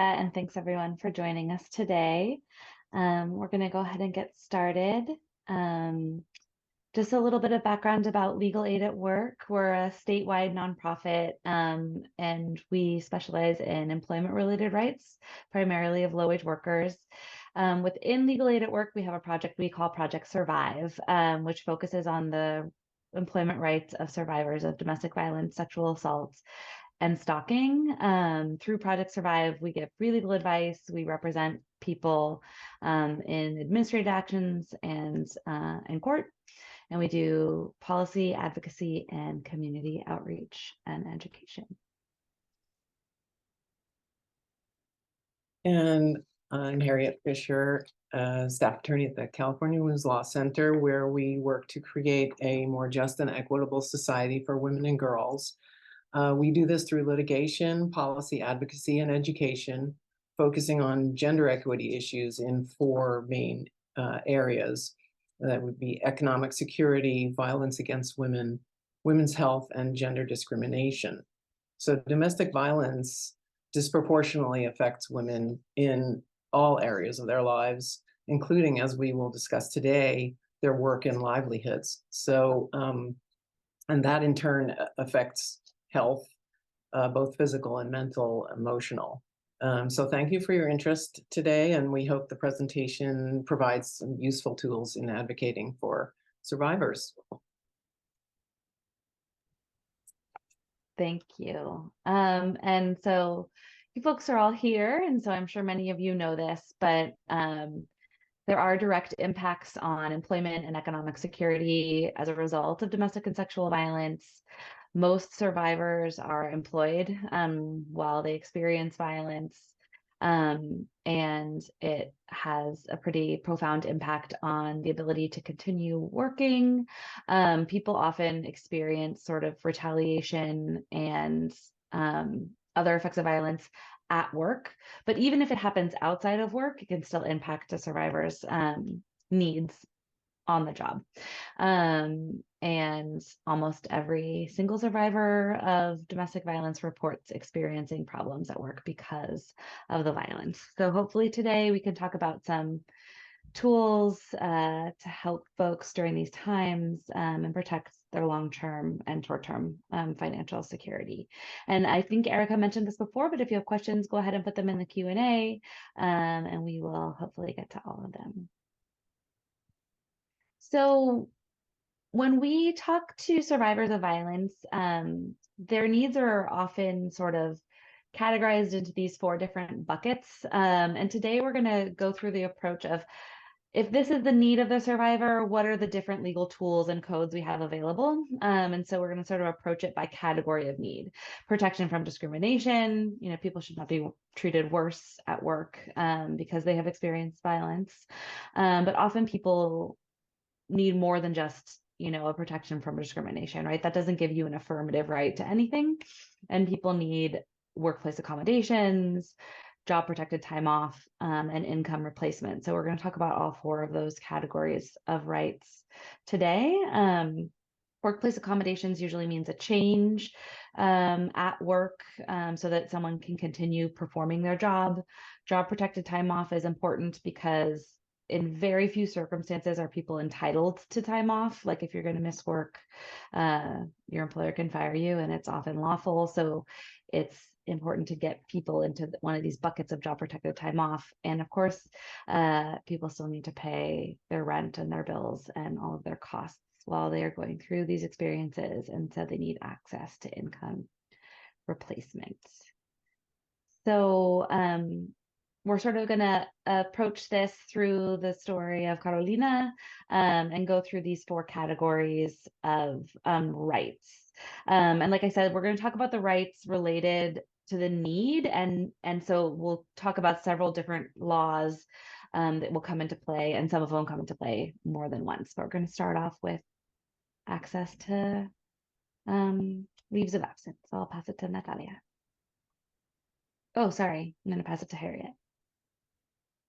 And thanks everyone for joining us today. We're going to go ahead and get started. Just a little bit of background about Legal Aid at Work. We're a statewide nonprofit, and we specialize in employment-related rights, primarily of low-wage workers. Within Legal Aid at Work, we have a project we call Project Survive, which focuses on the employment rights of survivors of domestic violence, sexual assaults, and stalking. Through Project Survive, we give free legal advice. We represent people in administrative actions and in court. And we do policy, advocacy, and community outreach and education. And I'm Harriet Fischer, staff attorney at the California Women's Law Center, where we work to create a more just and equitable society for women and girls. We do this through litigation, policy, advocacy, and education, focusing on gender equity issues in four main areas. That would be economic security, violence against women, women's health, and gender discrimination. So domestic violence disproportionately affects women in all areas of their lives, including, as we will discuss today, their work and livelihoods. So, and that in turn affects health, both physical and mental, emotional. So thank you for your interest today, and we hope the presentation provides some useful tools in advocating for survivors. Thank you. And so you folks are all here, and so I'm sure many of you know this, but there are direct impacts on employment and economic security as a result of domestic and sexual violence. Most survivors are employed while they experience violence, and it has a pretty profound impact on the ability to continue working. People often experience sort of retaliation and other effects of violence at work, but even if it happens outside of work, it can still impact a survivor's needs on the job. And almost every single survivor of domestic violence reports experiencing problems at work because of the violence. So hopefully today we can talk about some tools to help folks during these times and protect their long-term and short-term financial security. And I think Erica mentioned this before, but if you have questions, go ahead and put them in the Q&A, and we will hopefully get to all of them. So when we talk to survivors of violence, their needs are often sort of categorized into these four different buckets. And today we're going to go through the approach of, if this is the need of the survivor, what are the different legal tools and codes we have available? And so we're going to sort of approach it by category of need. Protection from discrimination. You know, people should not be treated worse at work because they have experienced violence. But often people need more than just, you know, a protection from discrimination, right? That doesn't give you an affirmative right to anything. And people need workplace accommodations, job protected time off, and income replacement. So we're going to talk about all four of those categories of rights today. Workplace accommodations usually means a change at work so that someone can continue performing their job. Job protected time off is important because in very few circumstances are people entitled to time off. Like if you're going to miss work, your employer can fire you, and it's often lawful. So it's important to get people into one of these buckets of job protected time off. And of course, people still need to pay their rent and their bills and all of their costs while they are going through these experiences. And so they need access to income replacement. So we're sort of going to approach this through the story of Carolina and go through these four categories of rights. And like I said, we're going to talk about the rights related to the need. And so we'll talk about several different laws that will come into play, and some of them come into play more than once. But we're going to start off with access to leaves of absence. So I'll pass it to Natalia. Oh, sorry. I'm going to pass it to Harriet.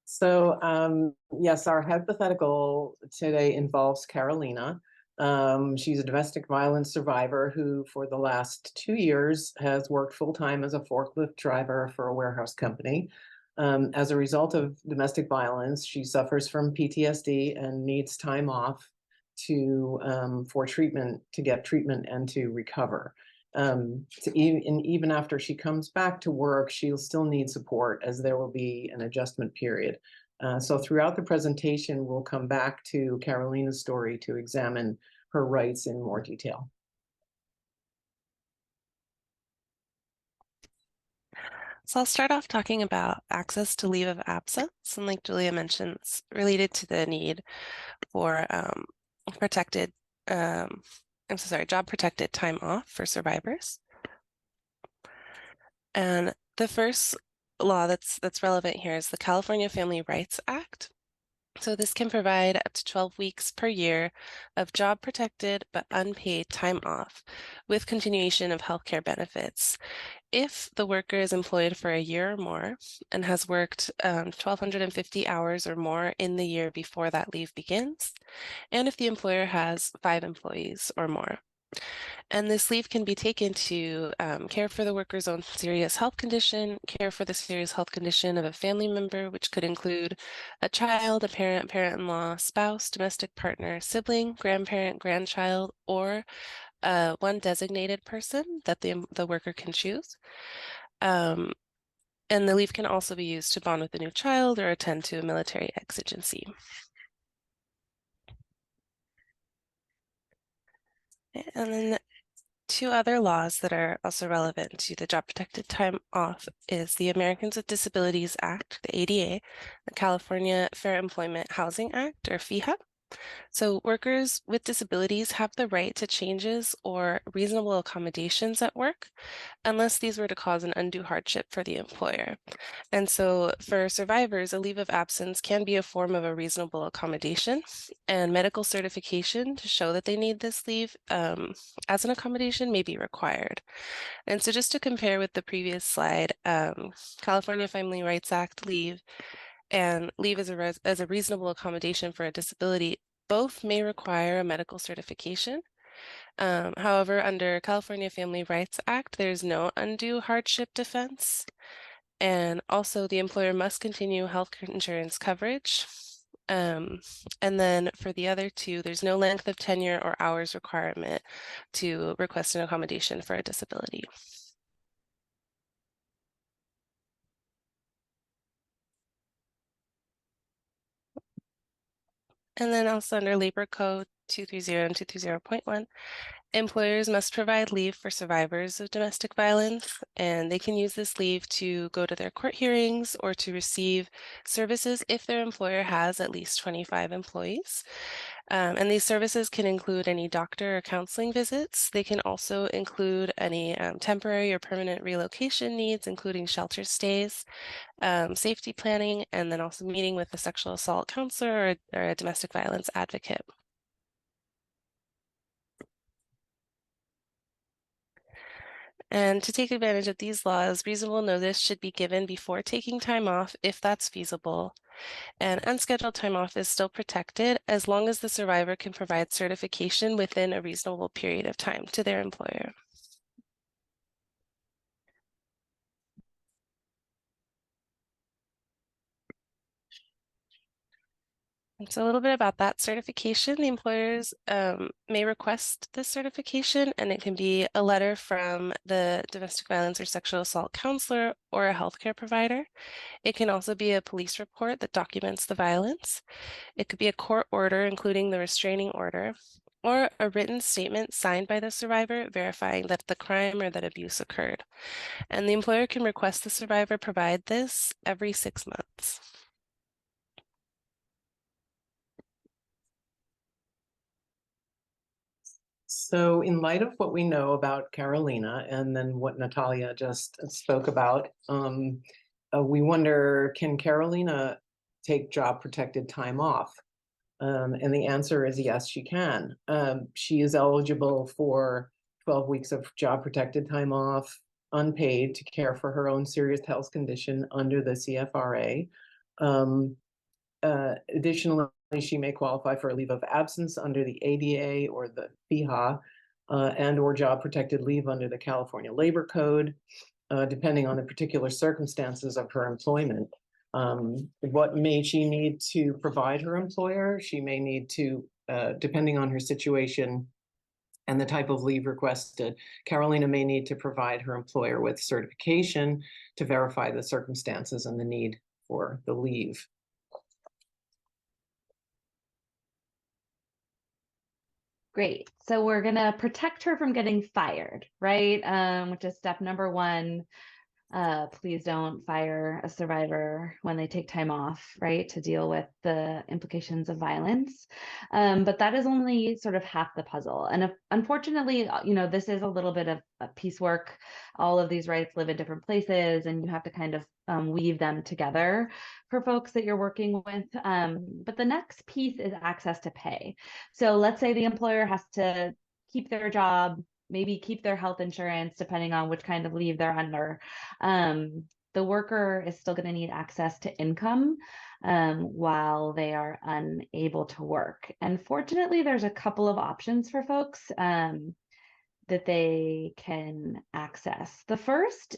So yes, our hypothetical today involves Carolina. She's a domestic violence survivor who, for the last 2 years, has worked full-time as a forklift driver for a warehouse company. As a result of domestic violence, she suffers from PTSD and needs time off for treatment, to get treatment and to recover. Even after she comes back to work, she'll still need support, as there will be an adjustment period. So throughout the presentation, we'll come back to Carolina's story to examine her rights in more detail. So I'll start off talking about access to leave of absence, and like Julia mentioned, it's related to the need for job protected time off for survivors. And the first law that's relevant here is the California Family Rights Act. So this can provide up to 12 weeks per year of job protected but unpaid time off with continuation of healthcare benefits if the worker is employed for a year or more and has worked 1,250 hours or more in the year before that leave begins, and if the employer has 5 employees or more. And this leave can be taken to care for the worker's own serious health condition, care for the serious health condition of a family member, which could include a child, a parent, parent-in-law, spouse, domestic partner, sibling, grandparent, grandchild, or one designated person that the worker can choose. And the leave can also be used to bond with a new child or attend to a military exigency. And then 2 other laws that are also relevant to the job protected time off is the Americans with Disabilities Act, the ADA, the California Fair Employment Housing Act, or FEHA. So workers with disabilities have the right to changes or reasonable accommodations at work, unless these were to cause an undue hardship for the employer. And so for survivors, a leave of absence can be a form of a reasonable accommodation, and medical certification to show that they need this leave as an accommodation may be required. And so just to compare with the previous slide, California Family Rights Act leave and leave as a reasonable accommodation for a disability both may require a medical certification. However, under California Family Rights Act, there's no undue hardship defense. And also the employer must continue health insurance coverage. And then for the other 2, there's no length of tenure or hours requirement to request an accommodation for a disability. And then also under Labor Code 230 and 230.1, employers must provide leave for survivors of domestic violence, and they can use this leave to go to their court hearings or to receive services if their employer has at least 25 employees. And these services can include any doctor or counseling visits. They can also include any temporary or permanent relocation needs, including shelter stays, safety planning, and then also meeting with a sexual assault counselor or a domestic violence advocate. And to take advantage of these laws, reasonable notice should be given before taking time off if that's feasible. And unscheduled time off is still protected as long as the survivor can provide certification within a reasonable period of time to their employer. And so a little bit about that certification. The employers may request this certification, and it can be a letter from the domestic violence or sexual assault counselor or a healthcare provider. It can also be a police report that documents the violence. It could be a court order, including the restraining order, or a written statement signed by the survivor verifying that the crime or that abuse occurred. And the employer can request the survivor provide this every 6 months. So in light of what we know about Carolina and then what Natalia just spoke about, we wonder, can Carolina take job protected time off? And the answer is yes, she can. She is eligible for 12 weeks of job protected time off, unpaid, to care for her own serious health condition under the CFRA. Additionally, she may qualify for a leave of absence under the ADA or the FEHA, and or job protected leave under the California Labor Code, depending on the particular circumstances of her employment. What may she need to provide her employer? She may need to, depending on her situation and the type of leave requested, Carolina may need to provide her employer with certification to verify the circumstances and the need for the leave. Great. So we're going to protect her from getting fired, right? Which is step number one. Please don't fire a survivor when they take time off, right, to deal with the implications of violence. But that is only sort of half the puzzle. And unfortunately, this is a little bit of piecework. All of these rights live in different places, and you have to kind of weave them together for folks that you're working with. But the next piece is access to pay. So let's say the employer has to keep their job, maybe keep their health insurance, depending on which kind of leave they're under. The worker is still going to need access to income while they are unable to work. And fortunately, there's a couple of options for folks that they can access. The first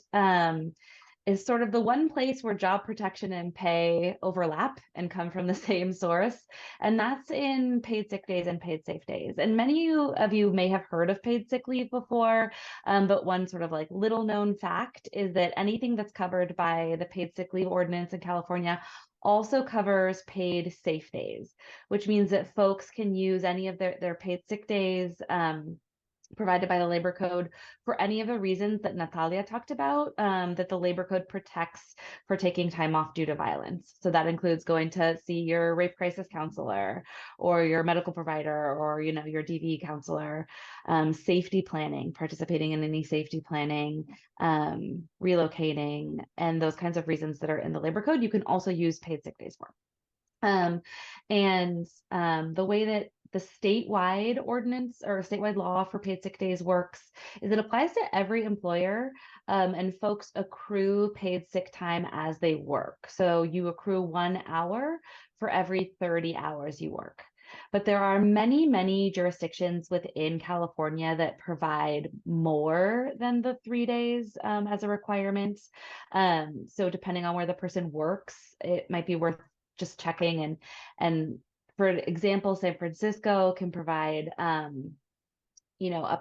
is sort of the one place where job protection and pay overlap and come from the same source. And that's in paid sick days and paid safe days. And many of you may have heard of paid sick leave before, but one sort of like little known fact is that anything that's covered by the paid sick leave ordinance in California also covers paid safe days, which means that folks can use any of their paid sick days provided by the Labor Code for any of the reasons that Natalia talked about, that the Labor Code protects for taking time off due to violence. So that includes going to see your rape crisis counselor or your medical provider or your DV counselor, safety planning, participating in any safety planning, relocating, and those kinds of reasons that are in the Labor Code. You can also use paid sick days for. The way that the statewide ordinance or statewide law for paid sick days works is it applies to every employer, and folks accrue paid sick time as they work. So you accrue 1 hour for every 30 hours you work. But there are many, many jurisdictions within California that provide more than the 3 days as a requirement. So depending on where the person works, it might be worth just checking. And for example, San Francisco can provide up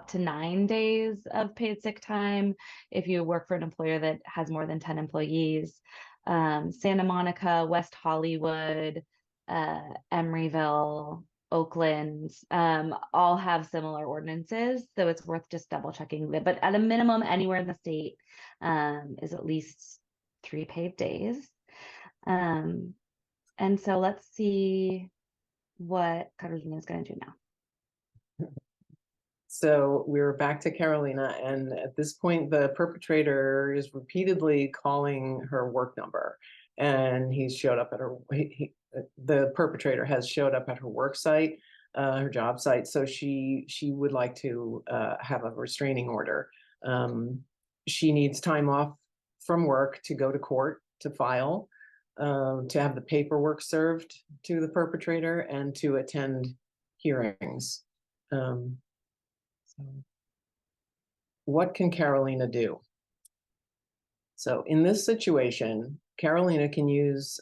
to 9 days of paid sick time if you work for an employer that has more than 10 employees. Santa Monica, West Hollywood, Emeryville, Oakland, all have similar ordinances, so it's worth just double checking that. But at a minimum, anywhere in the state is at least 3 paid days. And so let's see what Carolina is going to do now. So we're back to Carolina, and at this point, the perpetrator is repeatedly calling her work number, and he's showed up at her. The perpetrator has showed up at her work site, her job site. So she would like to have a restraining order. She needs time off from work to go to court to file, to have the paperwork served to the perpetrator, and to attend hearings. So what can Carolina do? So in this situation, Carolina can use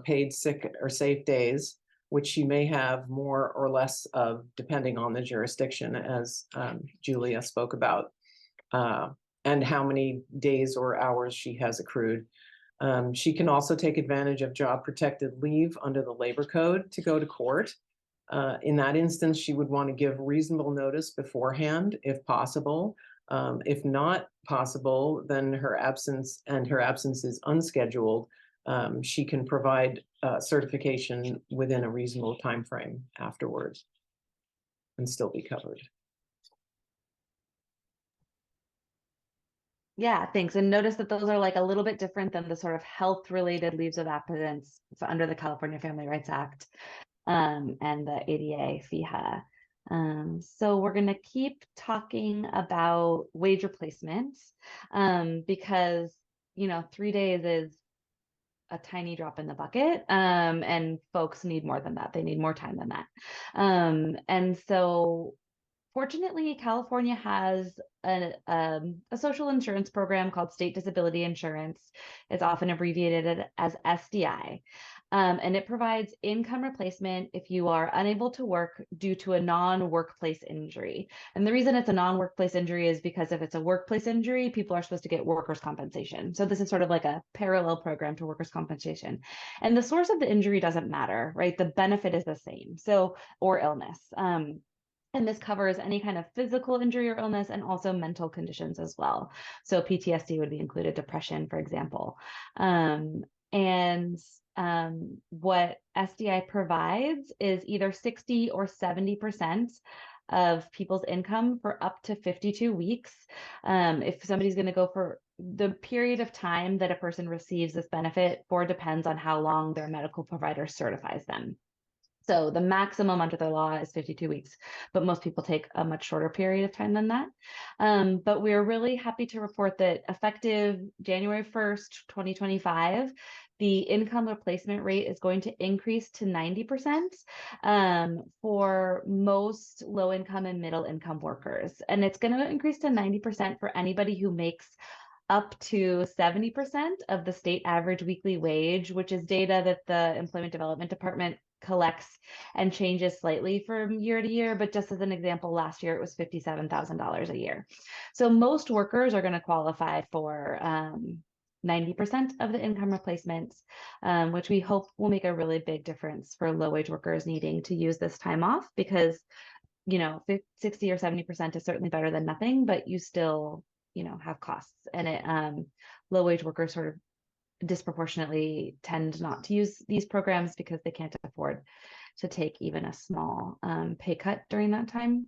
paid sick or safe days, which she may have more or less of depending on the jurisdiction, as Julia spoke about, and how many days or hours she has accrued. She can also take advantage of job protected leave under the Labor Code to go to court. In that instance, she would want to give reasonable notice beforehand, if possible. If not possible, then her absence is unscheduled. She can provide certification within a reasonable time frame afterwards and still be covered. Yeah, thanks. And notice that those are like a little bit different than the sort of health-related leaves of absence under the California Family Rights Act and the ADA FEHA. So we're going to keep talking about wage replacement because 3 days is a tiny drop in the bucket, and folks need more than that. They need more time than that. And so fortunately, California has a social insurance program called State Disability Insurance. It's often abbreviated as SDI. And it provides income replacement if you are unable to work due to a non-workplace injury. And the reason it's a non-workplace injury is because if it's a workplace injury, people are supposed to get workers' compensation. So this is sort of like a parallel program to workers' compensation. And the source of the injury doesn't matter, right? The benefit is the same. So, or illness. And this covers any kind of physical injury or illness and also mental conditions as well. So PTSD would be included, depression, for example. What SDI provides is either 60 or 70% of people's income for up to 52 weeks. If somebody's going to go for the period of time that a person receives this benefit for depends on how long their medical provider certifies them. So the maximum under the law is 52 weeks, but most people take a much shorter period of time than that. But we're really happy to report that effective January 1st, 2025, the income replacement rate is going to increase to 90% for most low income and middle income workers. And it's going to increase to 90% for anybody who makes up to 70% of the state average weekly wage, which is data that the Employment Development Department collects and changes slightly from year to year. But just as an example, last year it was $57,000 a year. So most workers are going to qualify for 90% of the income replacements, which we hope will make a really big difference for low wage workers needing to use this time off, because 60 or 70% is certainly better than nothing, but you still have costs, and low wage workers sort of disproportionately tend not to use these programs because they can't afford to take even a small pay cut during that time.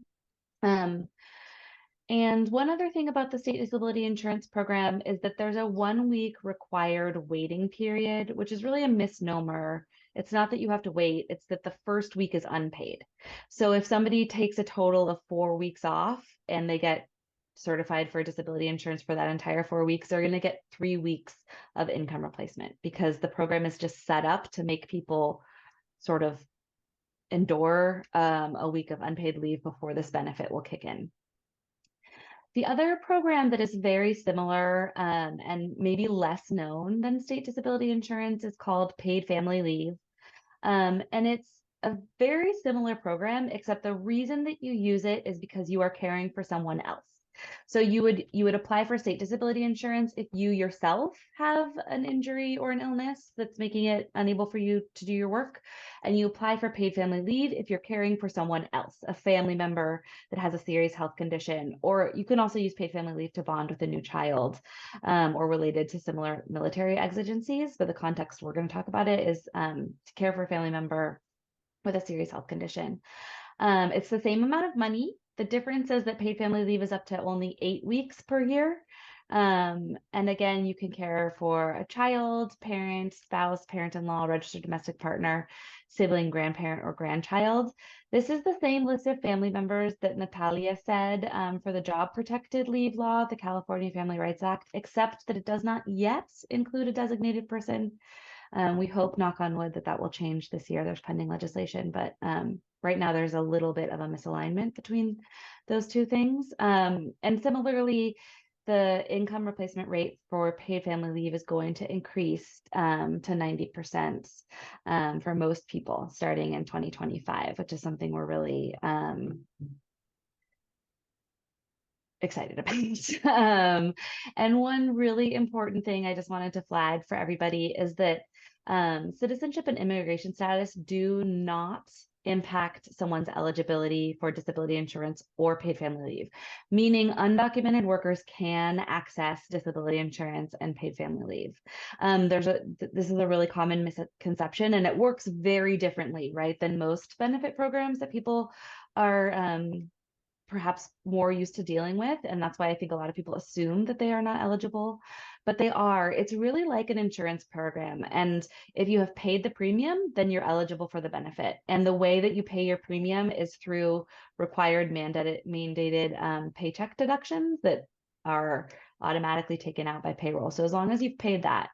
And one other thing about the state disability insurance program is that there's a 1 week required waiting period, which is really a misnomer. It's not that you have to wait, it's that the first week is unpaid. So if somebody takes a total of 4 weeks off and they get certified for disability insurance for that entire 4 weeks, they're going to get 3 weeks of income replacement, because the program is just set up to make people sort of endure a week of unpaid leave before this benefit will kick in. The other program that is very similar and maybe less known than state disability insurance is called paid family leave. And it's a very similar program, except the reason that you use it is because you are caring for someone else. So you would apply for state disability insurance if you yourself have an injury or an illness that's making it unable for you to do your work. And you apply for paid family leave if you're caring for someone else, a family member that has a serious health condition. Or you can also use paid family leave to bond with a new child or related to similar military exigencies. But the context we're going to talk about it is to care for a family member with a serious health condition. It's the same amount of money. The difference is that paid family leave is up to only 8 weeks per year. And again, you can care for a child, parent, spouse, parent-in-law, registered domestic partner, sibling, grandparent, or grandchild. This is the same list of family members that Natalia said for the job protected leave law, the California Family Rights Act, except that it does not yet include a designated person. We hope, knock on wood, that will change this year. There's pending legislation, but right now there's a little bit of a misalignment between those two things. And similarly, the income replacement rate for paid family leave is going to increase to 90% for most people starting in 2025, which is something we're really excited about. And one really important thing I just wanted to flag for everybody is that citizenship and immigration status do not impact someone's eligibility for disability insurance or paid family leave, meaning undocumented workers can access disability insurance and paid family leave. This is a really common misconception, and it works very differently, right, than most benefit programs that people are perhaps more used to dealing with. And that's why I think a lot of people assume that they are not eligible, but they are. It's really like an insurance program. And if you have paid the premium, then you're eligible for the benefit. And the way that you pay your premium is through required mandated paycheck deductions that are automatically taken out by payroll. So as long as you've paid that,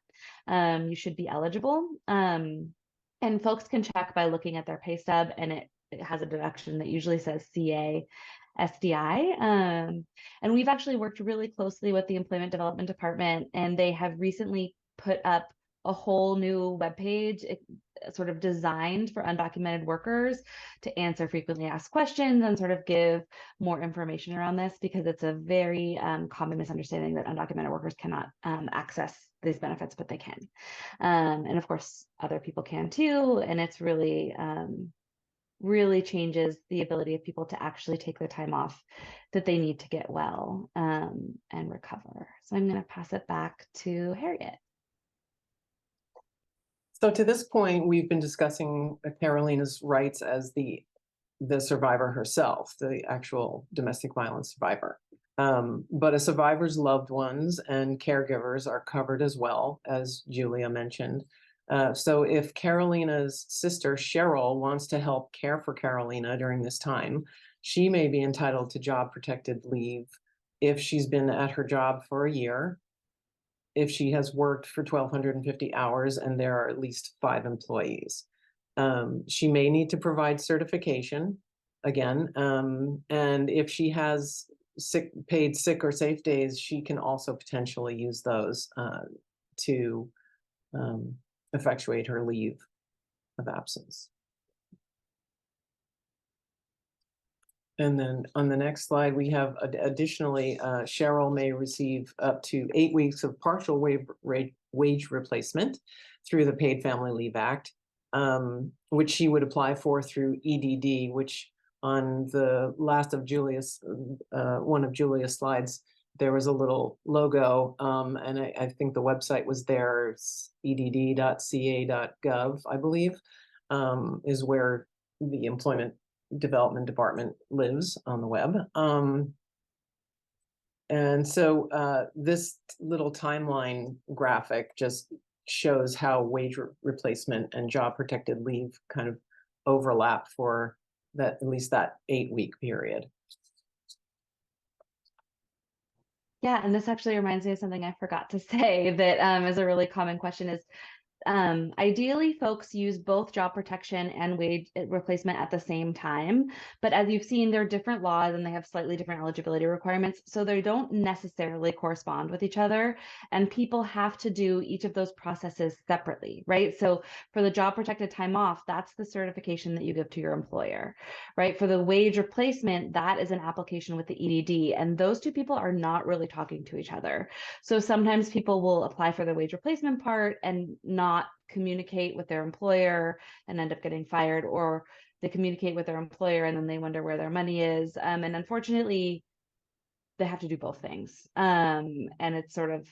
you should be eligible. And folks can check by looking at their pay stub, and it has a deduction that usually says CA SDI. And we've actually worked really closely with the Employment Development Department, and they have recently put up a whole new webpage sort of designed for undocumented workers to answer frequently asked questions and sort of give more information around this, because it's a very common misunderstanding that undocumented workers cannot access these benefits, but they can. And of course, other people can too. And it's really, really changes the ability of people to actually take the time off that they need to get well and recover. So I'm going to pass it back to Harriet. So to this point, we've been discussing Carolina's rights as the survivor herself, the actual domestic violence survivor. But a survivor's loved ones and caregivers are covered as well, as Julia mentioned. So if Carolina's sister, Cheryl, wants to help care for Carolina during this time, she may be entitled to job protected leave if she's been at her job for a year, if she has worked for 1,250 hours and there are at least 5 employees. She may need to provide certification again. And if she has paid sick or safe days, she can also potentially use those to effectuate her leave of absence. And then on the next slide, we have additionally, Cheryl may receive up to 8 weeks of partial wage replacement through the Paid Family Leave Act, which she would apply for through EDD, which on the last of Julia's, one of Julia's slides, there was a little logo, and I think the website was there, edd.ca.gov, I believe, is where the Employment Development Department lives on the web. And so this little timeline graphic just shows how wage replacement and job protected leave kind of overlap for that, at least that 8-week period. Yeah, and this actually reminds me of something I forgot to say that is a really common question is, ideally, folks use both job protection and wage replacement at the same time. But as you've seen, there are different laws and they have slightly different eligibility requirements. So they don't necessarily correspond with each other. And people have to do each of those processes separately, right? So for the job protected time off, that's the certification that you give to your employer, right? For the wage replacement, that is an application with the EDD. And those two people are not really talking to each other. So sometimes people will apply for the wage replacement part and not communicate with their employer and end up getting fired, or they communicate with their employer and then they wonder where their money is. And unfortunately, they have to do both things. And it's sort of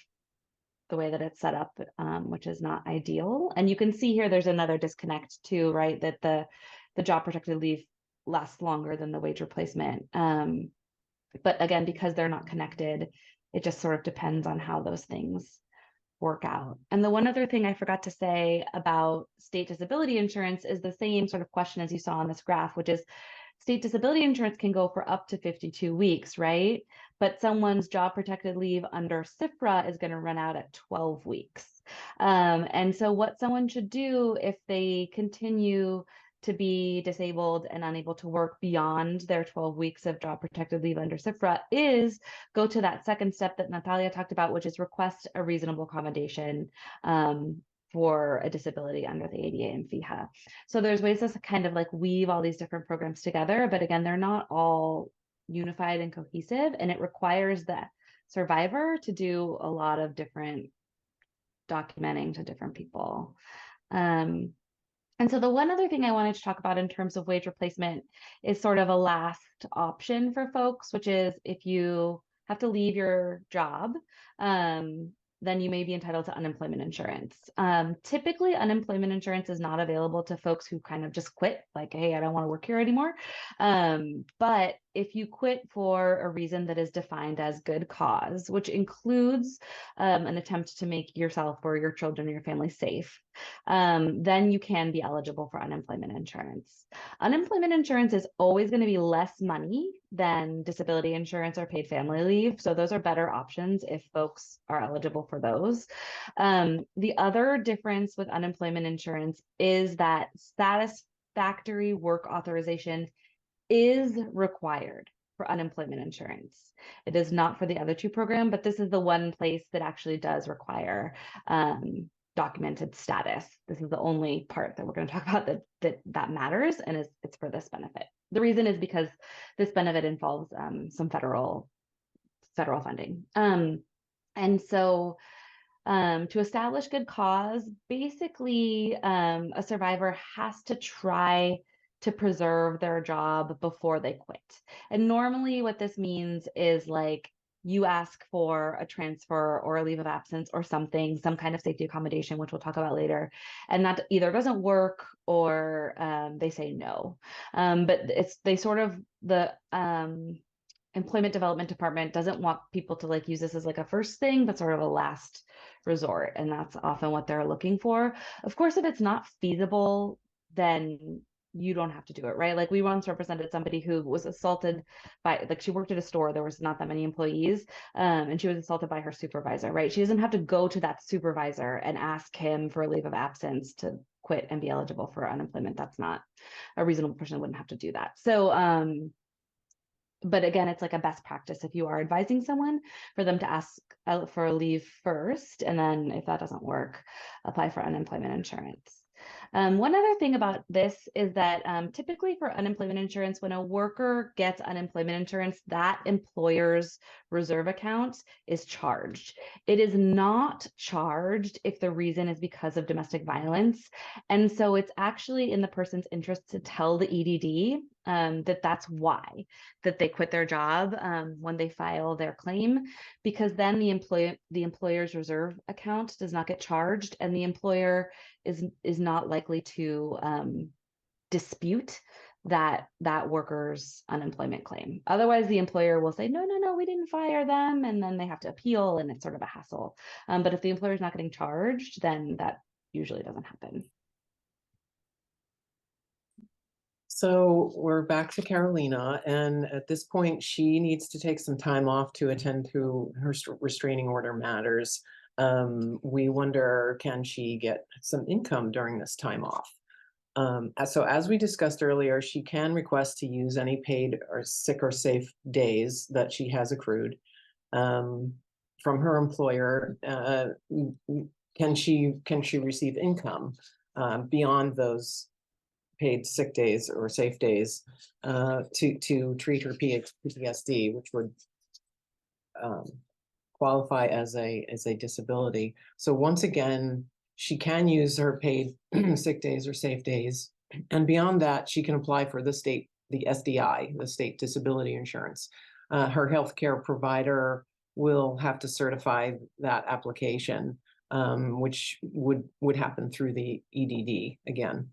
the way that it's set up, which is not ideal. And you can see here, there's another disconnect too, right? That the job protected leave lasts longer than the wage replacement. But again, because they're not connected, it just sort of depends on how those things work out. And the one other thing I forgot to say about state disability insurance is the same sort of question as you saw on this graph, which is state disability insurance can go for up to 52 weeks, right? But someone's job protected leave under CFRA is going to run out at 12 weeks. And so what someone should do if they continue to be disabled and unable to work beyond their 12 weeks of job protected leave under CFRA is go to that second step that Natalia talked about, which is request a reasonable accommodation for a disability under the ADA and FEHA. So there's ways to kind of like weave all these different programs together, but again, they're not all unified and cohesive, and it requires the survivor to do a lot of different documenting to different people. And so the one other thing I wanted to talk about in terms of wage replacement is sort of a last option for folks, which is if you have to leave your job, then you may be entitled to unemployment insurance. Typically, unemployment insurance is not available to folks who kind of just quit, like, hey, I don't want to work here anymore. But if you quit for a reason that is defined as good cause, which includes an attempt to make yourself or your children or your family safe, then you can be eligible for unemployment insurance. Unemployment insurance is always going to be less money than disability insurance or paid family leave. So those are better options if folks are eligible for those. The other difference with unemployment insurance is that satisfactory work authorization is required for unemployment insurance. It is not for the other two programs, but this is the one place that actually does require documented status. This is the only part that we're going to talk about that matters, and it's for this benefit. The reason is because this benefit involves some federal funding. And so to establish good cause, basically a survivor has to try to preserve their job before they quit. And normally what this means is like you ask for a transfer or a leave of absence or something, some kind of safety accommodation, which we'll talk about later, and that either doesn't work or they say no. But the employment development department doesn't want people to like use this as like a first thing, but sort of a last resort. And that's often what they're looking for. Of course, if it's not feasible, then you don't have to do it, right? Like we once represented somebody who was assaulted by, like she worked at a store, there was not that many employees, and she was assaulted by her supervisor, right? She doesn't have to go to that supervisor and ask him for a leave of absence to quit and be eligible for unemployment. That's not, a reasonable person wouldn't have to do that. So, but again, it's like a best practice if you are advising someone for them to ask for a leave first, and then if that doesn't work, apply for unemployment insurance. One other thing about this is that typically for unemployment insurance, when a worker gets unemployment insurance, that employer's reserve account is charged. It is not charged if the reason is because of domestic violence. And so it's actually in the person's interest to tell the EDD that that's why that they quit their job when they file their claim, because then the employer's reserve account does not get charged, and the employer is not likely to dispute that worker's unemployment claim. Otherwise, the employer will say, no, we didn't fire them, and then they have to appeal, and it's sort of a hassle. But if the employer is not getting charged, then that usually doesn't happen. So we're back to Carolina, and at this point, she needs to take some time off to attend to her restraining order matters. We wonder, can she get some income during this time off? So as we discussed earlier, she can request to use any paid or sick or safe days that she has accrued from her employer. Can she receive income beyond those paid sick days or safe days to treat her PTSD, which would qualify as a disability. So once again, she can use her paid sick days or safe days, and beyond that, she can apply for the SDI, the state disability insurance. Her healthcare provider will have to certify that application, which would happen through the EDD again.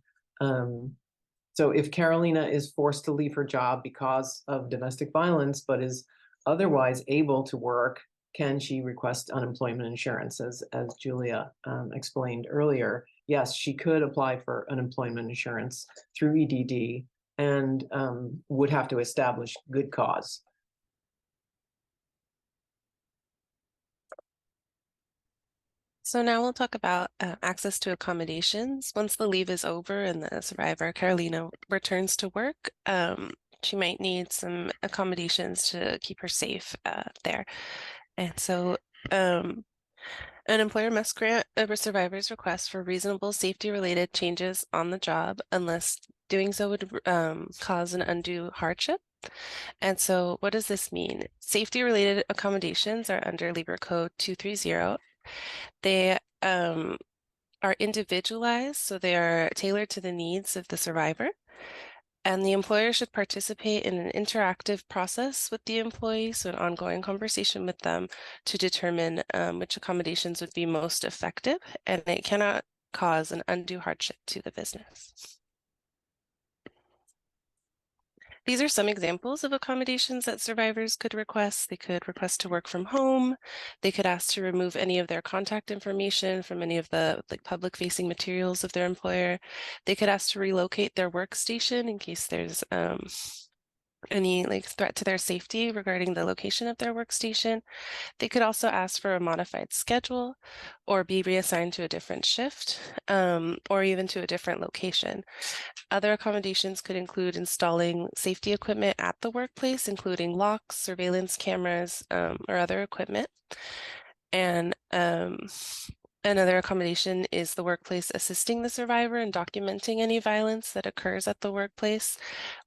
So if Carolina is forced to leave her job because of domestic violence, but is otherwise able to work, can she request unemployment insurance? As Julia explained earlier, yes, she could apply for unemployment insurance through EDD and would have to establish good cause. So now we'll talk about access to accommodations. Once the leave is over and the survivor, Carolina, returns to work, she might need some accommodations to keep her safe there. And so an employer must grant a survivor's request for reasonable safety-related changes on the job unless doing so would cause an undue hardship. And so what does this mean? Safety-related accommodations are under Labor Code 230. They are individualized, so they are tailored to the needs of the survivor. And the employer should participate in an interactive process with the employee, so an ongoing conversation with them to determine which accommodations would be most effective, and it cannot cause an undue hardship to the business. These are some examples of accommodations that survivors could request. They could request to work from home. They could ask to remove any of their contact information from any of the public-facing materials of their employer. They could ask to relocate their workstation in case there's any threat to their safety regarding the location of their workstation. They could also ask for a modified schedule or be reassigned to a different shift or even to a different location. Other accommodations could include installing safety equipment at the workplace, including locks, surveillance cameras, or other equipment. And another accommodation is the workplace assisting the survivor in documenting any violence that occurs at the workplace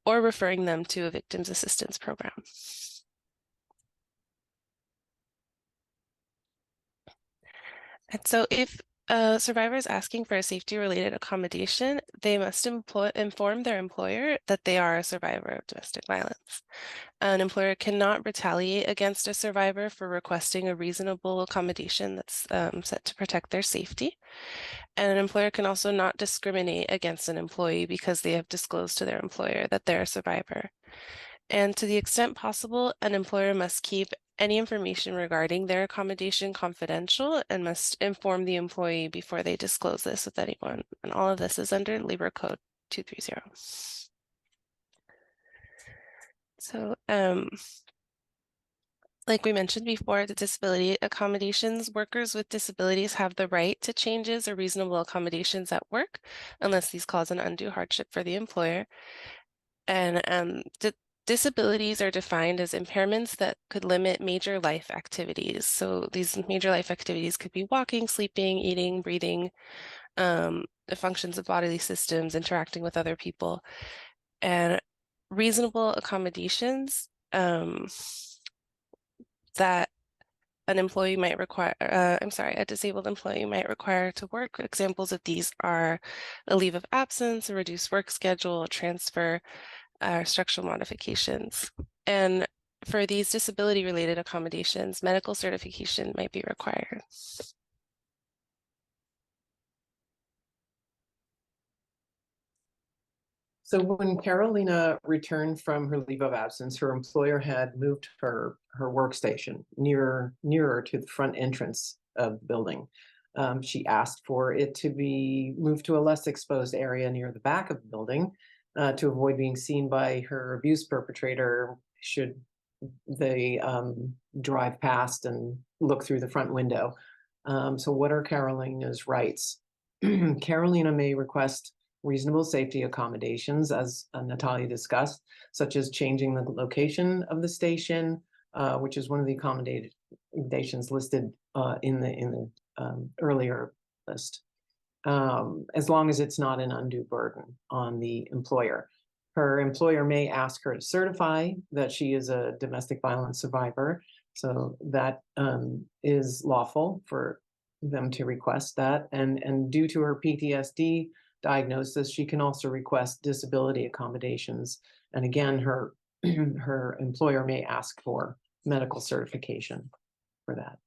or referring them to a victims assistance program. And so if a survivor is asking for a safety-related accommodation, they must inform their employer that they are a survivor of domestic violence. An employer cannot retaliate against a survivor for requesting a reasonable accommodation that's set to protect their safety. And an employer can also not discriminate against an employee because they have disclosed to their employer that they're a survivor. And to the extent possible, an employer must keep any information regarding their accommodation confidential and must inform the employee before they disclose this with anyone. And all of this is under Labor Code 230. So, like we mentioned before, the disability accommodations, workers with disabilities have the right to changes or reasonable accommodations at work unless these cause an undue hardship for the employer. And disabilities are defined as impairments that could limit major life activities. So these major life activities could be walking, sleeping, eating, breathing, the functions of bodily systems, interacting with other people. And reasonable accommodations that an employee might require, a disabled employee might require to work. Examples of these are a leave of absence, a reduced work schedule, a transfer, structural modifications. And for these disability-related accommodations, medical certification might be required. So when Carolina returned from her leave of absence, her employer had moved her workstation nearer to the front entrance of the building. She asked for it to be moved to a less exposed area near the back of the building to avoid being seen by her abuse perpetrator should they drive past and look through the front window. So what are Carolina's rights? Carolina may request reasonable safety accommodations, as Natalia discussed, such as changing the location of the station, which is one of the accommodations listed in the earlier list, as long as it's not an undue burden on the employer. Her employer may ask her to certify that she is a domestic violence survivor, so that is lawful for them to request that. And due to her PTSD diagnosis, she can also request disability accommodations. And again, her her employer may ask for medical certification for that.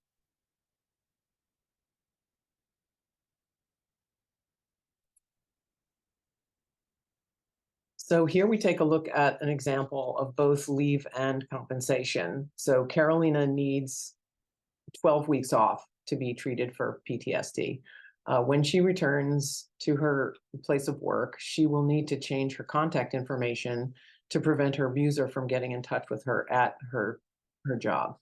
So here we take a look at an example of both leave and compensation. So Carolina needs 12 weeks off to be treated for PTSD. When she returns to her place of work, she will need to change her contact information to prevent her abuser from getting in touch with her at her job.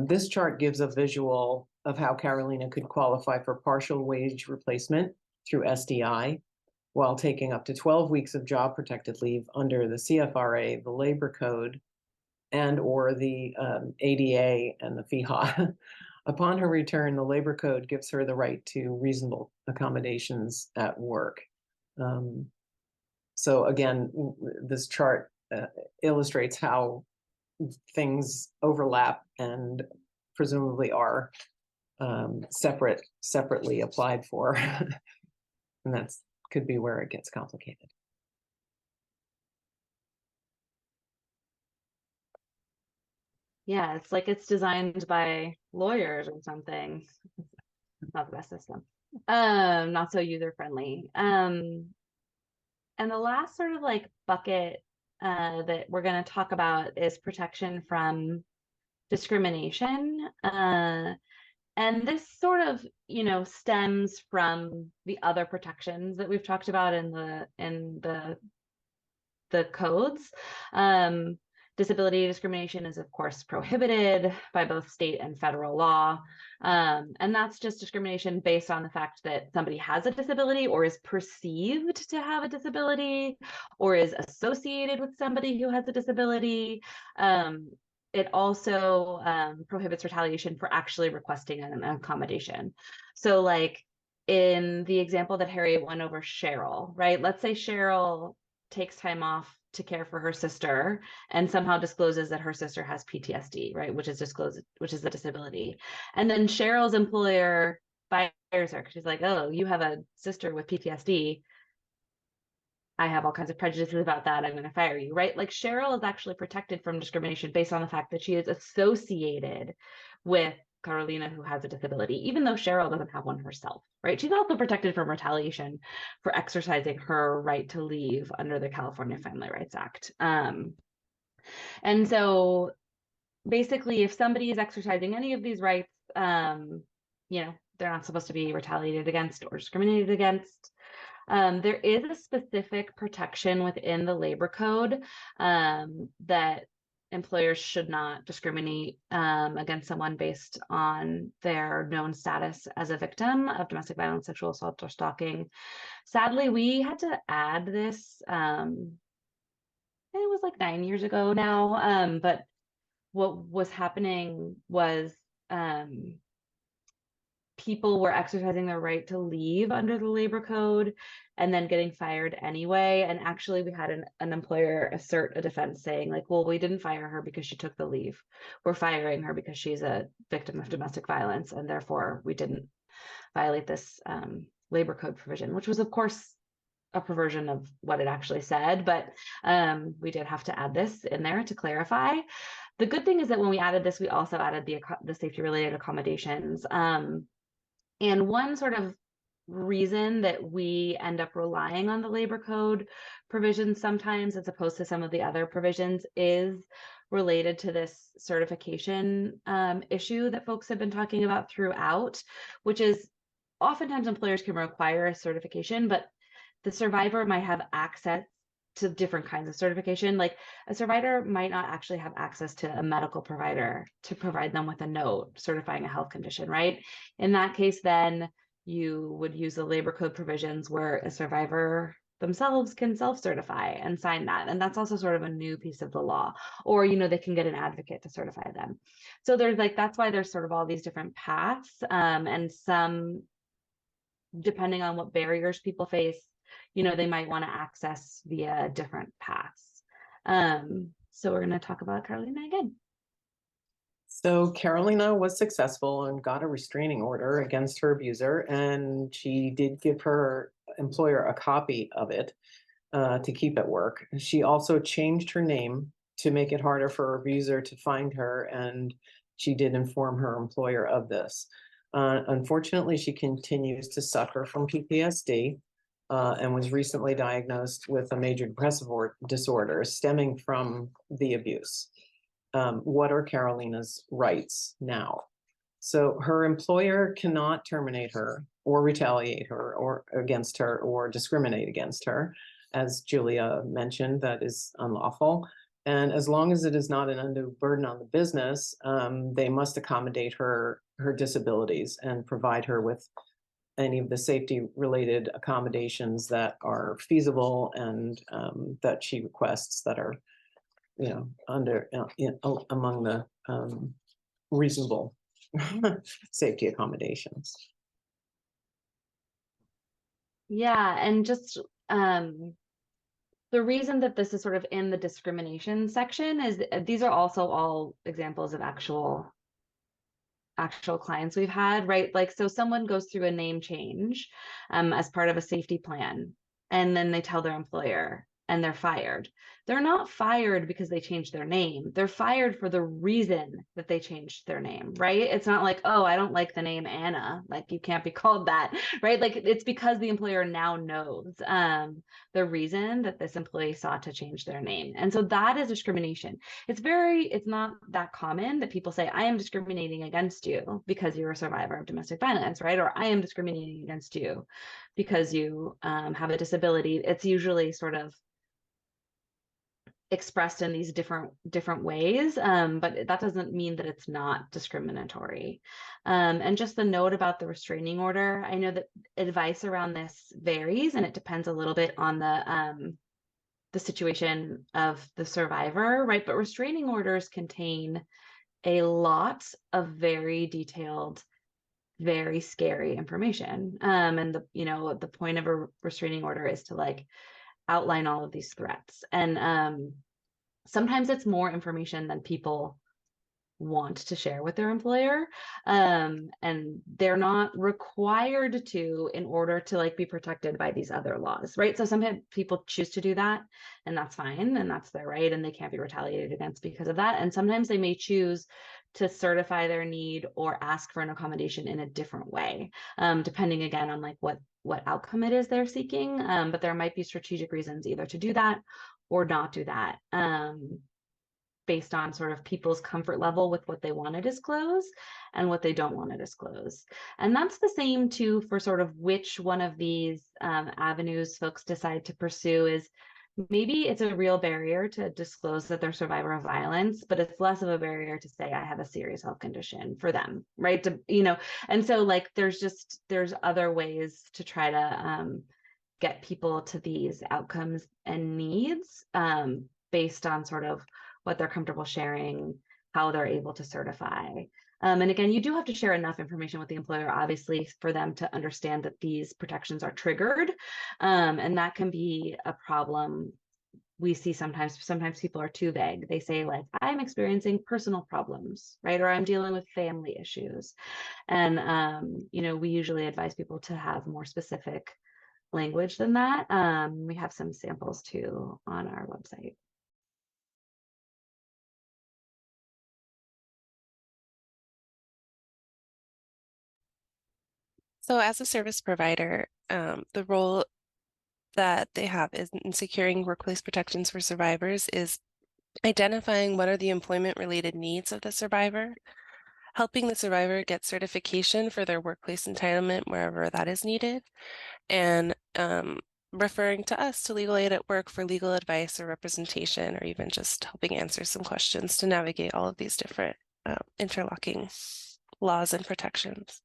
This chart gives a visual of how Carolina could qualify for partial wage replacement through SDI while taking up to 12 weeks of job protected leave under the CFRA, the Labor Code, and or the ADA and the FEHA. Upon her return, the Labor Code gives her the right to reasonable accommodations at work. So again, this chart illustrates how things overlap and presumably are separately applied for. And that's could be where it gets complicated. Yeah, it's like it's designed by lawyers or something. Not the best system. Not so user friendly. And the last sort of like bucket that we're going to talk about is protection from discrimination. And this sort of, stems from the other protections that we've talked about in the codes. Disability discrimination is, of course, prohibited by both state and federal law. And that's just discrimination based on the fact that somebody has a disability or is perceived to have a disability or is associated with somebody who has a disability. It also prohibits retaliation for actually requesting an accommodation. So like in the example that Harriet went over, Cheryl, right? Let's say Cheryl takes time off to care for her sister and somehow discloses that her sister has PTSD, right? Which is a disability. And then Cheryl's employer fires her because she's like, oh, you have a sister with PTSD. I have all kinds of prejudices about that. I'm going to fire you, right? Like Cheryl is actually protected from discrimination based on the fact that she is associated with Carolina, who has a disability, even though Cheryl doesn't have one herself, right? She's also protected from retaliation for exercising her right to leave under the California Family Rights Act. And so basically, if somebody is exercising any of these rights, they're not supposed to be retaliated against or discriminated against. There is a specific protection within the labor code that employers should not discriminate against someone based on their known status as a victim of domestic violence, sexual assault, or stalking. Sadly, we had to add this, it was like 9 years ago now, but what was happening was people were exercising their right to leave under the labor code and then getting fired anyway. And actually we had an employer assert a defense saying like, well, we didn't fire her because she took the leave. We're firing her because she's a victim of domestic violence. And therefore we didn't violate this labor code provision, which was of course a perversion of what it actually said. But we did have to add this in there to clarify. The good thing is that when we added this, we also added the safety related accommodations. And one sort of reason that we end up relying on the labor code provisions sometimes as opposed to some of the other provisions is related to this certification issue that folks have been talking about throughout, which is oftentimes employers can require a certification, but the survivor might have access to different kinds of certification. Like a survivor might not actually have access to a medical provider to provide them with a note certifying a health condition, right? In that case, then you would use the labor code provisions where a survivor themselves can self-certify and sign that. And that's also sort of a new piece of the law, or, they can get an advocate to certify them. So that's why there's sort of all these different paths, and some, depending on what barriers people face, they might want to access via different paths. So we're going to talk about Carolina again. So Carolina was successful and got a restraining order against her abuser, and she did give her employer a copy of it to keep at work. She also changed her name to make it harder for her abuser to find her, and she did inform her employer of this. Unfortunately, she continues to suffer from PTSD and was recently diagnosed with a major depressive disorder stemming from the abuse. What are Carolina's rights now? So her employer cannot terminate her or retaliate her or against her or discriminate against her. As Julia mentioned, that is unlawful. And as long as it is not an undue burden on the business, they must accommodate her disabilities and provide her with any of the safety related accommodations that are feasible and that she requests that are, among the reasonable safety accommodations. Yeah, and just the reason that this is sort of in the discrimination section is these are also all examples of actual clients we've had, right? Like, so someone goes through a name change as part of a safety plan, and then they tell their employer, and they're fired. They're not fired because they changed their name. They're fired for the reason that they changed their name, right? It's not like, oh, I don't like the name Anna. Like, you can't be called that, right? Like, it's because the employer now knows the reason that this employee sought to change their name. And so that is discrimination. It's not that common that people say, I am discriminating against you because you're a survivor of domestic violence, right? Or I am discriminating against you because you have a disability. It's usually sort of expressed in these different ways, but that doesn't mean that it's not discriminatory. And just the note about the restraining order, I know that advice around this varies, and it depends a little bit on the situation of the survivor, right? But restraining orders contain a lot of very detailed, very scary information. And the point of a restraining order is to like outline all of these threats. And sometimes it's more information than people want to share with their employer, and they're not required to in order to like be protected by these other laws, right? So sometimes people choose to do that, and that's fine, and that's their right, and they can't be retaliated against because of that. And sometimes they may choose to certify their need or ask for an accommodation in a different way, depending again on like what outcome it is they're seeking. But there might be strategic reasons either to do that or not do that, based on sort of people's comfort level with what they want to disclose and what they don't want to disclose. And that's the same too for sort of which one of these avenues folks decide to pursue. Is maybe it's a real barrier to disclose that they're a survivor of violence, but it's less of a barrier to say I have a serious health condition for them, right? And so like there's other ways to try to get people to these outcomes and needs, based on sort of what they're comfortable sharing, how they're able to certify. And again, you do have to share enough information with the employer, obviously, for them to understand that these protections are triggered. And that can be a problem. We see sometimes people are too vague. They say like, I'm experiencing personal problems, right? Or I'm dealing with family issues. And, we usually advise people to have more specific language than that. We have some samples too on our website. So as a service provider, the role that they have in securing workplace protections for survivors is identifying what are the employment-related needs of the survivor, helping the survivor get certification for their workplace entitlement wherever that is needed, and referring to us to legal aid at work for legal advice or representation, or even just helping answer some questions to navigate all of these different interlocking laws and protections.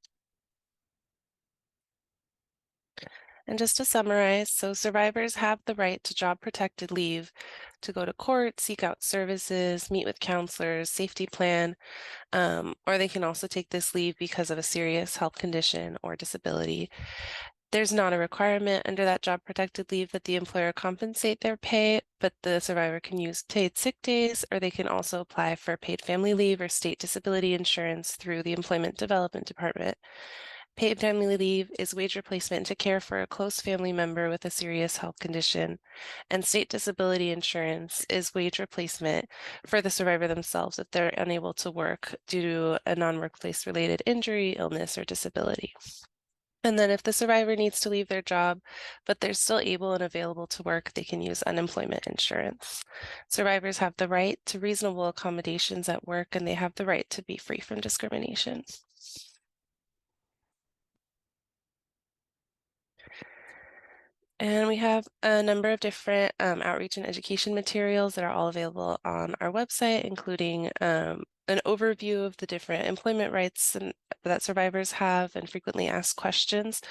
And just to summarize, so survivors have the right to job-protected leave to go to court, seek out services, meet with counselors, safety plan, or they can also take this leave because of a serious health condition or disability. There's not a requirement under that job-protected leave that the employer compensate their pay, but the survivor can use paid sick days, or they can also apply for paid family leave or state disability insurance through the Employment Development Department. Paid family leave is wage replacement to care for a close family member with a serious health condition, and state disability insurance is wage replacement for the survivor themselves if they're unable to work due to a non-workplace related injury, illness, or disability. And then if the survivor needs to leave their job, but they're still able and available to work, they can use unemployment insurance. Survivors have the right to reasonable accommodations at work, and they have the right to be free from discrimination. And we have a number of different outreach and education materials that are all available on our website, including an overview of the different employment rights that survivors have and frequently asked questions.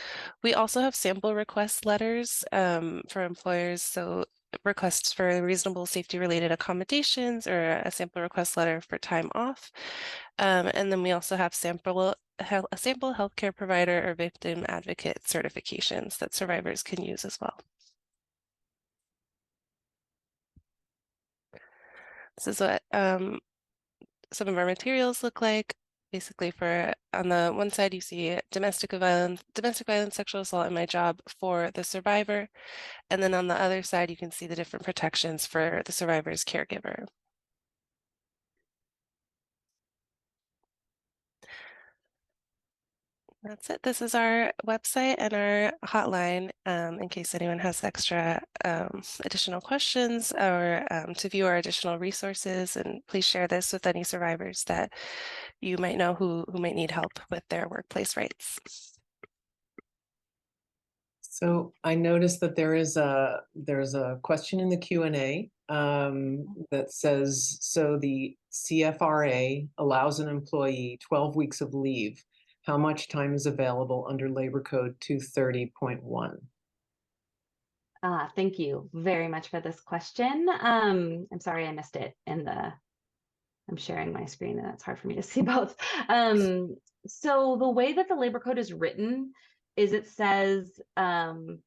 We also have sample request letters for employers, so requests for reasonable safety-related accommodations or a sample request letter for time off. And then we also have a sample healthcare provider or victim advocate certifications that survivors can use as well. This is what some of our materials look like. basically for, on the one side, you see domestic violence, sexual assault in my job for the survivor. And then on the other side, you can see the different protections for the survivor's caregiver. That's it. This is our website and our hotline in case anyone has extra additional questions or to view our additional resources. And please share this with any survivors that you might know who might need help with their workplace rights. So I noticed that there's a question in the Q&A that says, so the CFRA allows an employee 12 weeks of leave. How much time is available under Labor Code 230.1? Thank you very much for this question. I'm sorry I missed it in the, I'm sharing my screen and it's hard for me to see both. So the way that the labor code is written is it says, you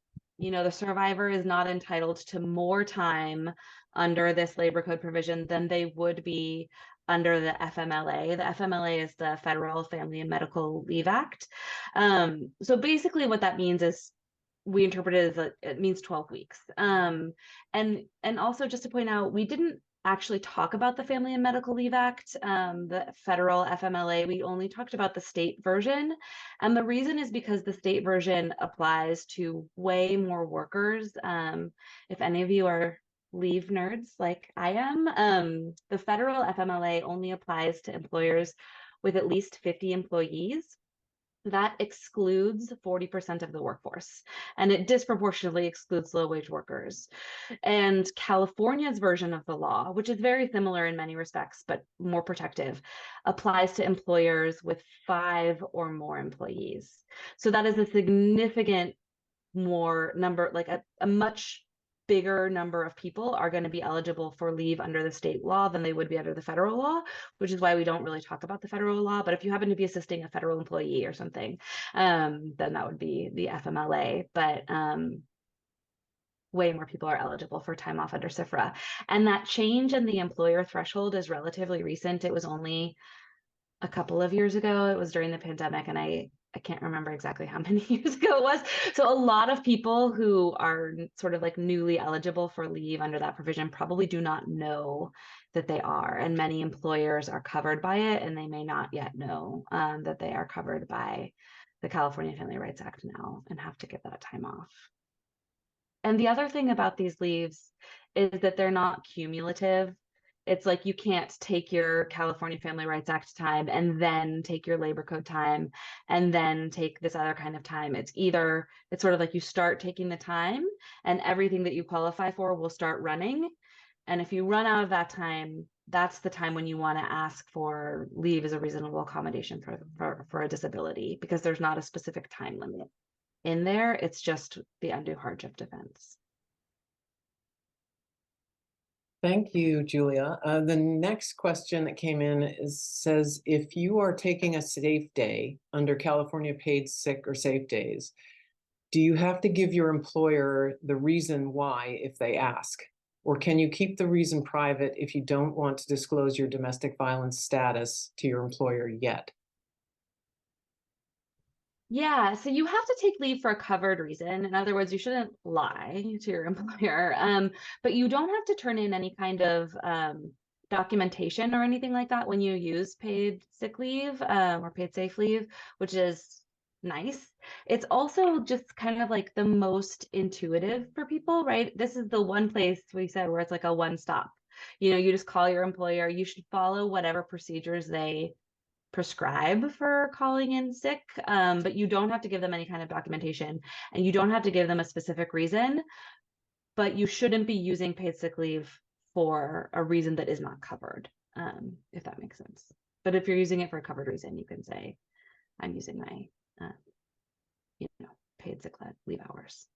know, the survivor is not entitled to more time under this labor code provision than they would be under the FMLA. The FMLA is the Federal Family and Medical Leave Act. So basically what that means is we interpret it as it means 12 weeks. And also just to point out, we didn't actually talk about the Family and Medical Leave Act, the federal FMLA. We only talked about the state version. And the reason is because the state version applies to way more workers. If any of you are leave nerds like I am, the federal FMLA only applies to employers with at least 50 employees. That excludes 40% of the workforce, and it disproportionately excludes low-wage workers. And California's version of the law, which is very similar in many respects, but more protective, applies to employers with 5 or more employees. So that is a significant more number, like a much bigger number of people are going to be eligible for leave under the state law than they would be under the federal law, which is why we don't really talk about the federal law. But if you happen to be assisting a federal employee or something, then that would be the FMLA. But way more people are eligible for time off under CFRA. And that change in the employer threshold is relatively recent. It was only a couple of years ago. It was during the pandemic, and I can't remember exactly how many years ago it was. So a lot of people who are sort of like newly eligible for leave under that provision probably do not know that they are. And many employers are covered by it, and they may not yet know that they are covered by the California Family Rights Act now and have to give that time off. And the other thing about these leaves is that they're not cumulative. It's like you can't take your California Family Rights Act time and then take your labor code time and then take this other kind of time. It's either, it's sort of like you start taking the time and everything that you qualify for will start running. And if you run out of that time, that's the time when you want to ask for leave as a reasonable accommodation for a disability, because there's not a specific time limit in there. It's just the undue hardship defense. Thank you, Julia. The next question that came in says, if you are taking a safe day under California paid sick or safe days, do you have to give your employer the reason why if they ask? Or can you keep the reason private if you don't want to disclose your domestic violence status to your employer yet? Yeah, so you have to take leave for a covered reason. In other words, you shouldn't lie to your employer, but you don't have to turn in any kind of documentation or anything like that when you use paid sick leave or paid safe leave, which is nice. It's also just kind of like the most intuitive for people, right? This is the one place we said where it's like a one-stop. You know, you just call your employer, you should follow whatever procedures they prescribe for calling in sick, but you don't have to give them any kind of documentation and you don't have to give them a specific reason, but you shouldn't be using paid sick leave for a reason that is not covered, if that makes sense. But if you're using it for a covered reason, you can say, I'm using my, paid sick leave hours.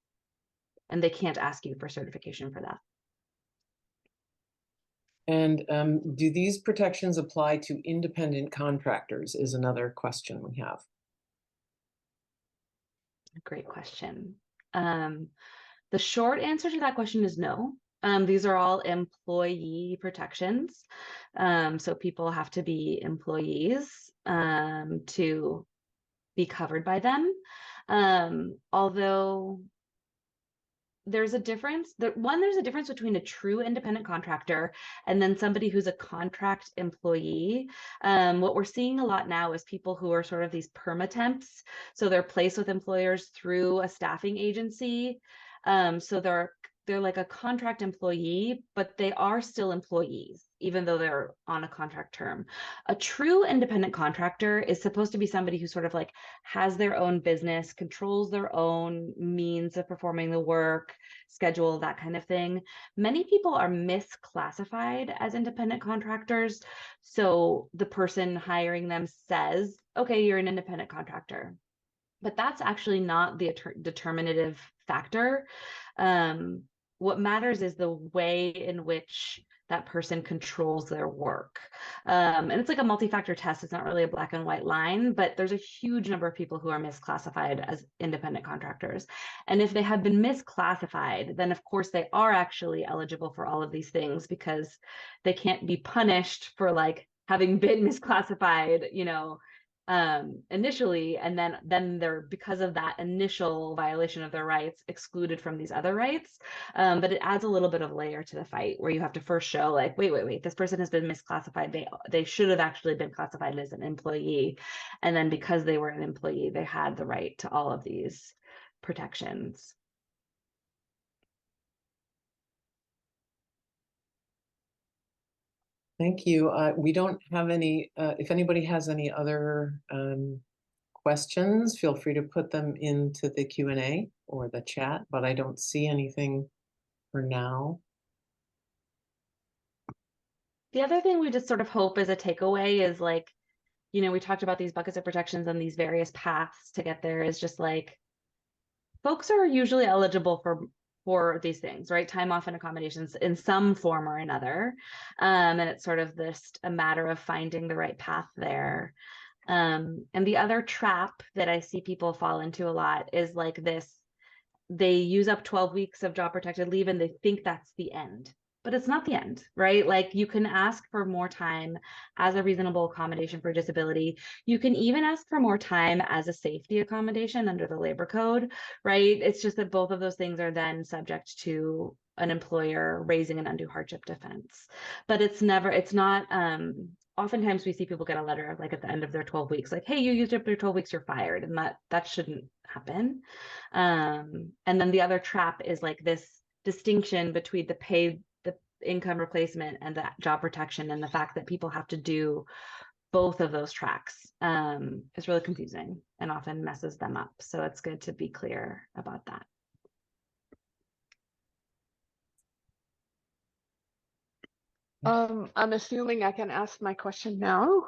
And they can't ask you for certification for that. And do these protections apply to independent contractors is another question we have. Great question. The short answer to that question is no. These are all employee protections. So people have to be employees to be covered by them. Although there's a difference. There's a difference between a true independent contractor and then somebody who's a contract employee. What we're seeing a lot now is people who are sort of these permatemps. So they're placed with employers through a staffing agency. So they're like a contract employee, but they are still employees, even though they're on a contract term. A true independent contractor is supposed to be somebody who sort of like has their own business, controls their own means of performing the work, schedule, that kind of thing. Many people are misclassified as independent contractors. So the person hiring them says, okay, you're an independent contractor. But that's actually not the determinative factor. What matters is the way in which that person controls their work. And it's like a multi-factor test. It's not really a black and white line, but there's a huge number of people who are misclassified as independent contractors. And if they have been misclassified, then of course they are actually eligible for all of these things because they can't be punished for like having been misclassified, initially, and then they're, because of that initial violation of their rights, excluded from these other rights. But it adds a little bit of layer to the fight where you have to first show like, wait, this person has been misclassified. They should have actually been classified as an employee. And then because they were an employee, they had the right to all of these protections. Thank you. We don't have any, if anybody has any other questions, feel free to put them into the Q&A or the chat, but I don't see anything for now. The other thing we just sort of hope as a takeaway is like, we talked about these buckets of protections and these various paths to get there, is just like, folks are usually eligible for these things, right? Time off and accommodations in some form or another. And it's sort of a matter of finding the right path there. And the other trap that I see people fall into a lot is like this: they use up 12 weeks of job protected leave and they think that's the end. But it's not the end, right? Like you can ask for more time as a reasonable accommodation for disability. You can even ask for more time as a safety accommodation under the labor code, right? It's just that both of those things are then subject to an employer raising an undue hardship defense. But oftentimes we see people get a letter like at the end of their 12 weeks, like, hey, you used up your 12 weeks, you're fired. And that shouldn't happen. And then the other trap is like this distinction between the income replacement and the job protection, and the fact that people have to do both of those tracks is really confusing and often messes them up. So it's good to be clear about that. I'm assuming I can ask my question now.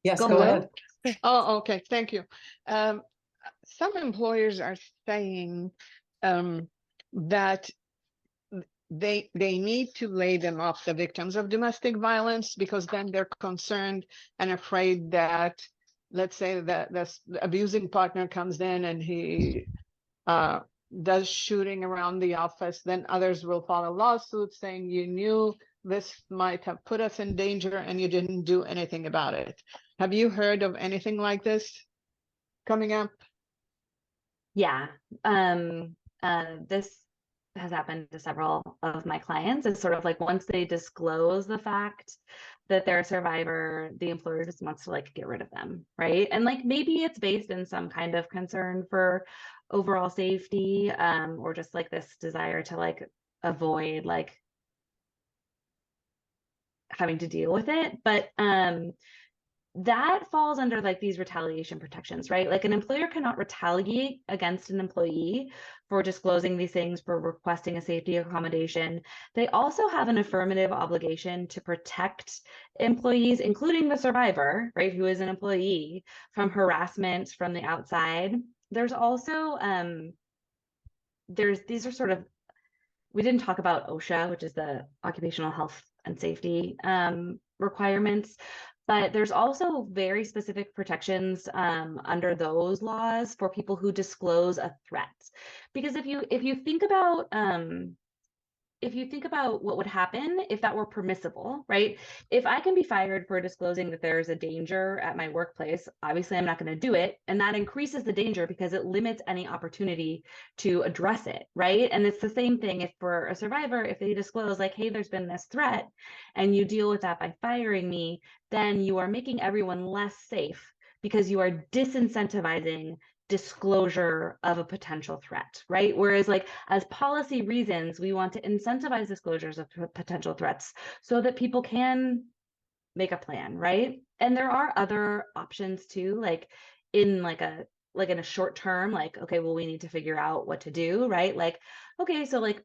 Yes, Go go ahead. ahead. Oh, okay. Thank you. Some employers are saying that they need to lay them off, the victims of domestic violence, because then they're concerned and afraid that, let's say that the abusing partner comes in and he does shooting around the office, then others will file a lawsuit saying you knew this might have put us in danger and you didn't do anything about it. Have you heard of anything like this coming up? Yeah. This has happened to several of my clients. It's sort of like once they disclose the fact that they're a survivor, the employer just wants to like get rid of them, right? And like maybe it's based in some kind of concern for overall safety, or just like this desire to like avoid like having to deal with it. But that falls under like these retaliation protections, right? Like an employer cannot retaliate against an employee for disclosing these things, for requesting a safety accommodation. They also have an affirmative obligation to protect employees, including the survivor, right, who is an employee, from harassment from the outside. There's also, these are sort of, we didn't talk about OSHA, which is the Occupational Health and Safety requirements, but there's also very specific protections under those laws for people who disclose a threat. Because if you think about if you think about what would happen if that were permissible, right? If I can be fired for disclosing that there's a danger at my workplace, obviously I'm not going to do it. And that increases the danger because it limits any opportunity to address it, right? And it's the same thing if for a survivor, if they disclose like, hey, there's been this threat and you deal with that by firing me, then you are making everyone less safe because you are disincentivizing disclosure of a potential threat, right? Whereas like as policy reasons, we want to incentivize disclosures of potential threats so that people can make a plan, right? And there are other options too, like in a short term, like, okay, well, we need to figure out what to do, right? Like, okay, so like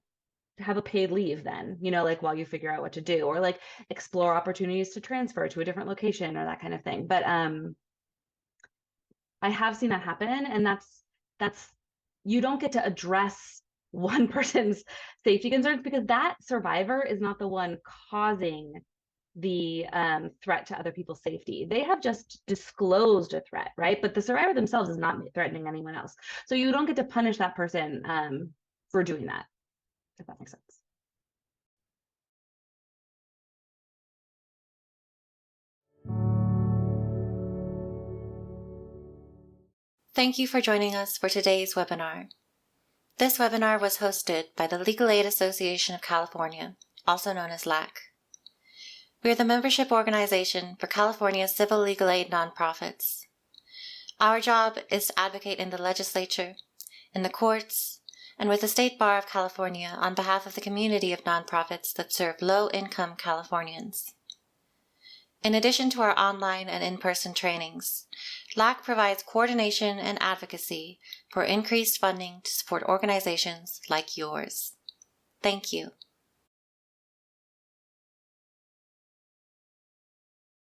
have a paid leave then, like while you figure out what to do, or like explore opportunities to transfer to a different location or that kind of thing. But I have seen that happen, and that's you don't get to address one person's safety concerns because that survivor is not the one causing the threat to other people's safety. They have just disclosed a threat, right? But the survivor themselves is not threatening anyone else. So you don't get to punish that person for doing that, if that makes sense. Thank you for joining us for today's webinar. This webinar was hosted by the Legal Aid Association of California, also known as LAAC. We are the membership organization for California's civil legal aid nonprofits. Our job is to advocate in the legislature, in the courts, and with the State Bar of California on behalf of the community of nonprofits that serve low-income Californians. In addition to our online and in-person trainings, LAAC provides coordination and advocacy for increased funding to support organizations like yours. Thank you.